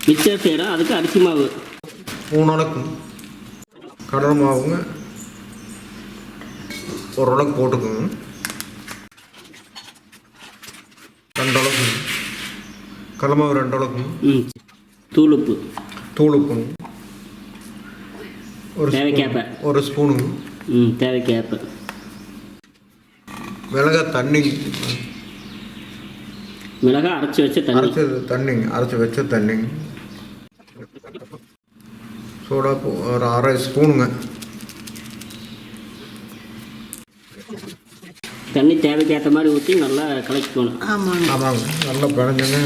Mixer செய்கிறோம், அதுக்கு அரிசி மாவு 3 அளக்கு, கடலை மாவுங்க 1 அளக்கு போட்டுக்கோங்க. 2 அளக்கு கடலை மாவு, 2 அளக்கு தூளுப்பு தேவைக்கேற்ப, 1 ஸ்பூனுங்க தேவைக்கேற்ப. மிளகாய் தண்ணி, மிளகாய் அரைச்சி வச்ச தண்ணி சோடா ஒரு 1/2 ஸ்பூனுங்க. தண்ணி தேவைக்கேற்ற மாதிரி ஊற்றி நல்லா கலக்கிக்கணும். ஆமாங்க, நல்லா பிணைஞ்சுங்க.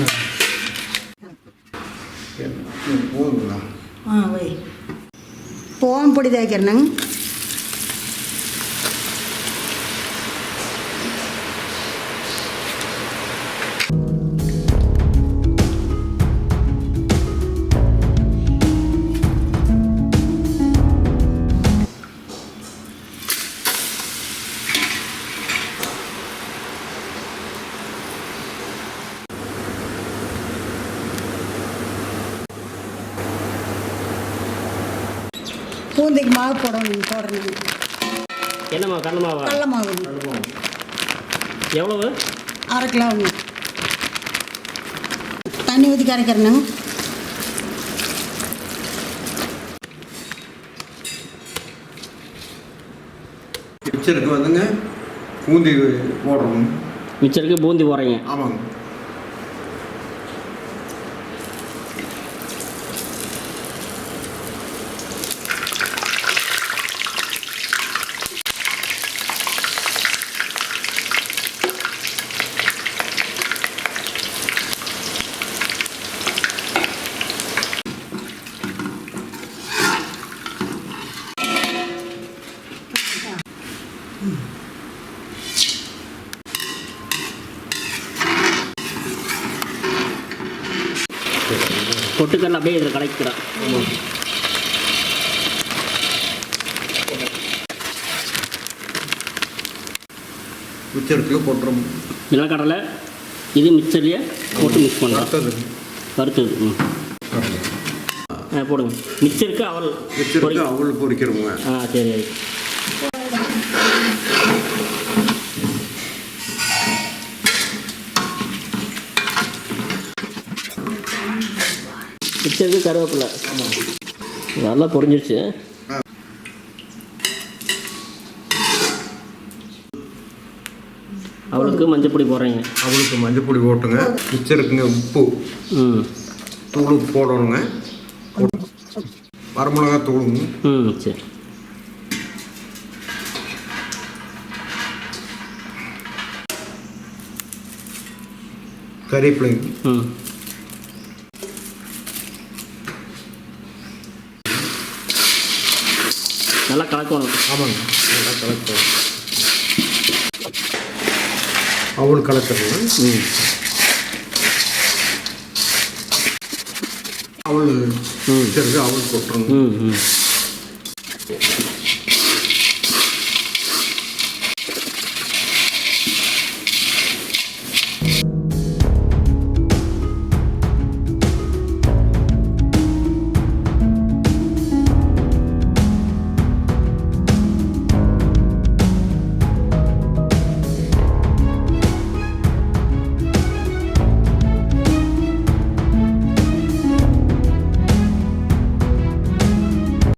போதுங்களா? ஓம் பொடி தேய்க்கிறேனுங்க. பூந்திக்கு மாவு போடணும். என்ன மாவு? கடலை மாவு. கடலை மாவு எவ்வளவு? 1/2 கிலோங்க. தண்ணி ஊற்றி கரைக்கிறேனுங்க. மிக்சருக்கு வந்துங்க பூந்தி போடுறோம். மிக்சருக்கு பூந்தி போடுறீங்க? ஆமாங்க. பொட்டுக்கடலை அப்படியே இதில் கலக்கிறோம். மிக்சருக்கு போட்டுரும். நிலக்கடலை இது மிக்சர்லேயே போட்டு மிக்ஸ் பண்ணுறோம். வறுத்தது போடுங்க. மிக்சருக்கு அவல் பொரிக்கிறோங்க. சரி. மிக்சருக்கு கருவேப்பிலை நல்லா பொரிஞ்சிருச்சு. அவளுக்கு மஞ்சப்பொடி போடுறீங்க? அவளுக்கு மஞ்சப்பொடி போட்டுங்க. மிக்சருக்குங்க உப்பு தூள் போடணுங்க. வரமிளகா தூளுங்க. சரி. கறிவேப்பிலைங்க. நல்லா கலக்கணும். ஆமாங்க, நல்லா கலக்கணும். அவள் கலக்கணும். அவள் அவள் போட்டுருங்க.